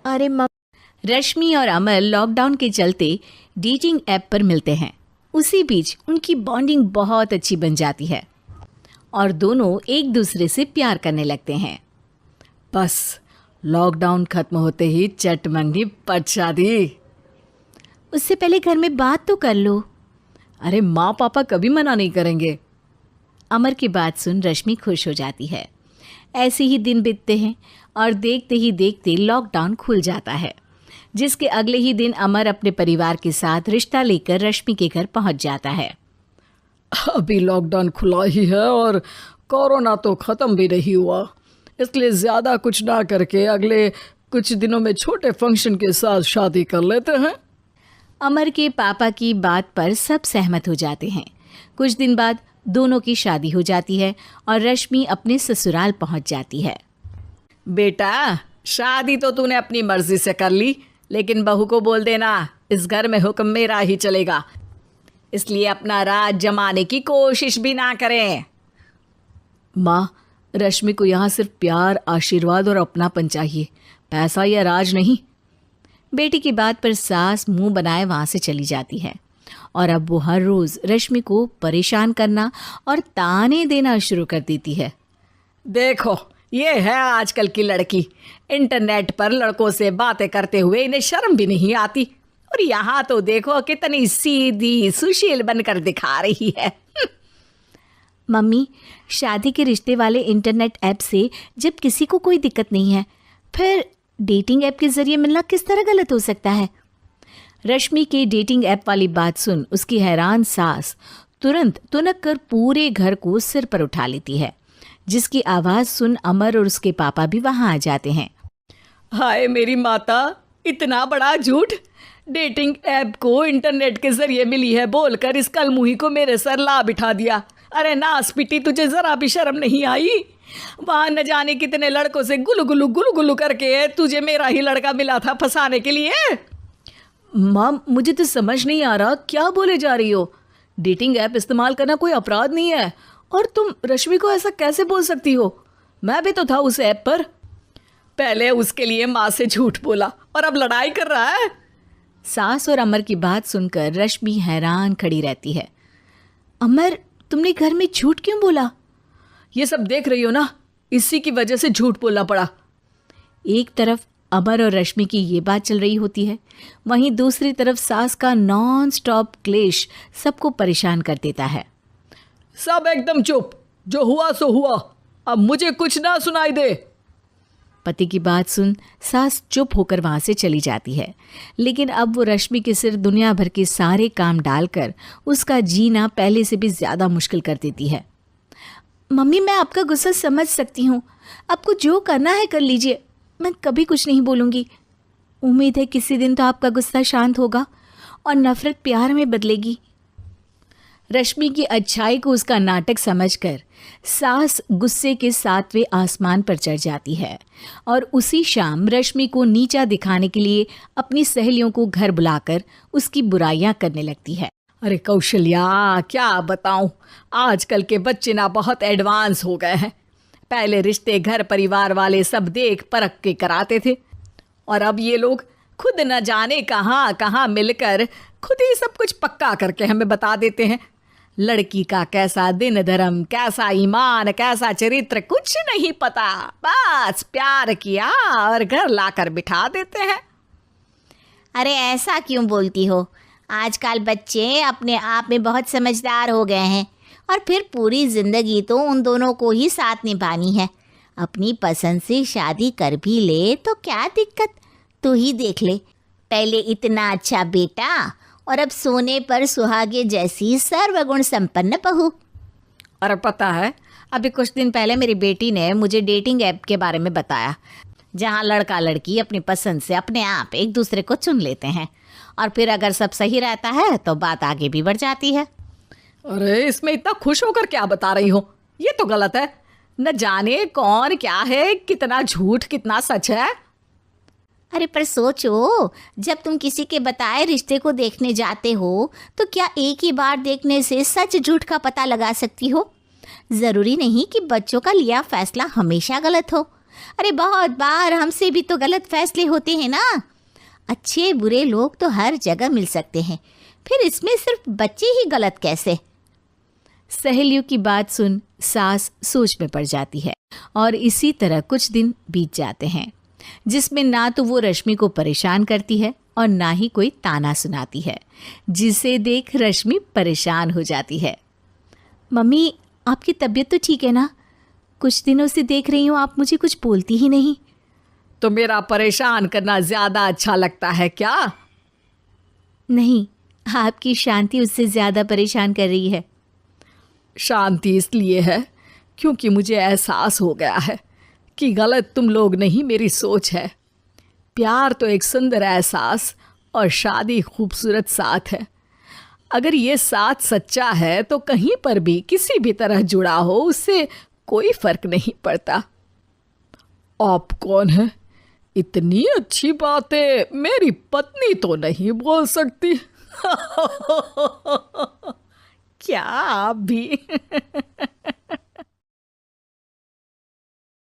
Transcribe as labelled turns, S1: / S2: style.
S1: अरे रश्मि और अमर लॉकडाउन के चलते डेटिंग ऐप पर मिलते हैं। उसी बीच उनकी बॉन्डिंग बहुत अच्छी बन जाती है और दोनों एक दूसरे से प्यार करने लगते हैं।
S2: बस लॉकडाउन खत्म होते ही चट मंगी पट शादी।
S1: उससे पहले घर में बात तो कर लो।
S2: अरे माँ पापा कभी मना नहीं करेंगे।
S1: अमर की बात सुन रश्मि खुश हो जाती है। ऐसे ही दिन बीतते हैं और देखते ही देखते लॉकडाउन खुल जाता है, जिसके अगले ही दिन अमर अपने परिवार के साथ रिश्ता लेकर रश्मि के घर पहुंच जाता है।
S2: अभी लॉकडाउन खुला ही है और कोरोना तो ख़त्म भी नहीं हुआ, इसलिए ज़्यादा कुछ ना करके अगले कुछ दिनों में छोटे फंक्शन के साथ शादी कर लेते हैं।
S1: अमर के पापा की बात पर सब सहमत हो जाते हैं। कुछ दिन बाद दोनों की शादी हो जाती है और रश्मि अपने ससुराल पहुंच जाती है।
S2: बेटा, शादी तो तूने अपनी मर्जी से कर ली, लेकिन बहू को बोल देना इस घर में हुक्म मेरा ही चलेगा, इसलिए अपना राज जमाने की कोशिश भी ना करें।
S1: माँ, रश्मि को यहाँ सिर्फ प्यार, आशीर्वाद और अपनापन चाहिए, पैसा या राज नहीं। बेटी की बात पर सास मुंह बनाए वहाँ से चली जाती है और अब वो हर रोज़ रश्मि को परेशान करना और ताने देना शुरू कर देती है।
S2: देखो, ये है आजकल की लड़की, इंटरनेट पर लड़कों से बातें करते हुए इन्हें शर्म भी नहीं आती, और यहाँ तो देखो कितनी सीधी सुशील बनकर दिखा रही है।
S1: मम्मी, शादी के रिश्ते वाले इंटरनेट ऐप से जब किसी को कोई दिक्कत नहीं है, फिर डेटिंग ऐप के जरिए मिलना किस तरह गलत हो सकता है? रश्मि के डेटिंग ऐप वाली बात सुन उसकी हैरान सास तुरंत तुनक कर पूरे घर को सिर पर उठा लेती है, जिसकी आवाज़ सुन अमर और उसके पापा भी वहाँ आ जाते हैं।
S2: हाय मेरी माता, इतना बड़ा झूठ! डेटिंग ऐप को इंटरनेट के जरिए मिली है बोलकर इस कलमुही को मेरे सर ला बिठा दिया। अरे नास पिटी, तुझे जरा भी शर्म नहीं आई? वहाँ न जाने कितने लड़कों से गुलू गुलू करके तुझे मेरा ही लड़का मिला था फंसाने के लिए।
S1: माँ, मुझे तो समझ नहीं आ रहा क्या बोले जा रही हो। डेटिंग ऐप इस्तेमाल करना कोई अपराध नहीं है, और तुम रश्मि को ऐसा कैसे बोल सकती हो? मैं भी तो था उस ऐप पर।
S2: पहले उसके लिए माँ से झूठ बोला और अब लड़ाई कर रहा है।
S1: सास और अमर की बात सुनकर रश्मि हैरान खड़ी रहती है। अमर, तुमने घर में झूठ क्यों बोला?
S2: ये सब देख रही हो ना, इसी की वजह से झूठ बोलना पड़ा।
S1: एक तरफ अमर और रश्मि की ये बात चल रही होती है, वहीं दूसरी तरफ सास का नॉन स्टॉप क्लेश सबको परेशान कर देता है।
S2: सब एकदम चुप, जो हुआ सो हुआ, अब मुझे कुछ ना सुनाई दे।
S1: पति की बात सुन सास चुप होकर वहाँ से चली जाती है, लेकिन अब वो रश्मि के सिर दुनिया भर के सारे काम डालकर उसका जीना पहले से भी ज़्यादा मुश्किल कर देती है। मम्मी, मैं आपका गुस्सा समझ सकती हूँ, आपको जो करना है कर लीजिए, मैं कभी कुछ नहीं बोलूँगी। उम्मीद है किसी दिन तो आपका गुस्सा शांत होगा और नफ़रत प्यार में बदलेगी। रश्मि की अच्छाई को उसका नाटक समझकर सास गुस्से के 7वें आसमान पर चढ़ जाती है और उसी शाम रश्मि को नीचा दिखाने के लिए अपनी सहेलियों को घर बुलाकर उसकी बुराइयां करने लगती है।
S2: अरे कौशल्या, क्या बताऊं, आजकल के बच्चे ना बहुत एडवांस हो गए हैं। पहले रिश्ते घर परिवार वाले सब देख परख के कराते थे, और अब ये लोग खुद न जाने कहाँ कहाँ मिलकर खुद ही सब कुछ पक्का करके हमें बता देते हैं। लड़की का कैसा दिन धर्म, कैसा ईमान, कैसा चरित्र कुछ नहीं पता, बस प्यार किया और घर लाकर बिठा देते हैं।
S3: अरे ऐसा क्यों बोलती हो? आजकल बच्चे अपने आप में बहुत समझदार हो गए हैं, और फिर पूरी ज़िंदगी तो उन दोनों को ही साथ निभानी है। अपनी पसंद से शादी कर भी ले तो क्या दिक्कत? तू ही देख ले, पहले इतना अच्छा बेटा और अब सोने पर सुहागे जैसी सर्वगुण संपन्न बहू।
S1: और पता है, अभी कुछ दिन पहले मेरी बेटी ने मुझे डेटिंग ऐप के बारे में बताया, जहाँ लड़का लड़की अपनी पसंद से अपने आप एक दूसरे को चुन लेते हैं, और फिर अगर सब सही रहता है तो बात आगे भी बढ़ जाती है।
S2: अरे इसमें इतना खुश होकर क्या बता रही हो? ये तो गलत है। न जाने कौन क्या है, कितना झूठ कितना सच है।
S3: अरे पर सोचो, जब तुम किसी के बताए रिश्ते को देखने जाते हो तो क्या एक ही बार देखने से सच झूठ का पता लगा सकती हो? ज़रूरी नहीं कि बच्चों का लिया फैसला हमेशा गलत हो। अरे बहुत बार हमसे भी तो गलत फैसले होते हैं ना। अच्छे बुरे लोग तो हर जगह मिल सकते हैं, फिर इसमें सिर्फ बच्चे ही गलत कैसे?
S1: सहेलियों की बात सुन सास सोच में पड़ जाती है और इसी तरह कुछ दिन बीत जाते हैं, जिसमें ना तो वो रश्मि को परेशान करती है और ना ही कोई ताना सुनाती है, जिसे देख रश्मि परेशान हो जाती है। मम्मी, आपकी तबीयत तो ठीक है ना? कुछ दिनों से देख रही हूँ आप मुझे कुछ बोलती ही नहीं।
S2: तो मेरा परेशान करना ज्यादा अच्छा लगता है क्या?
S1: नहीं, आपकी शांति उससे ज्यादा परेशान कर रही है।
S2: शांति इसलिए है क्योंकि मुझे एहसास हो गया है कि गलत तुम लोग नहीं, मेरी सोच है। प्यार तो एक सुंदर एहसास और शादी खूबसूरत साथ है। अगर ये साथ सच्चा है तो कहीं पर भी किसी भी तरह जुड़ा हो, उससे कोई फर्क नहीं पड़ता। आप कौन है? इतनी अच्छी बातें मेरी पत्नी तो नहीं बोल सकती। क्या आप भी?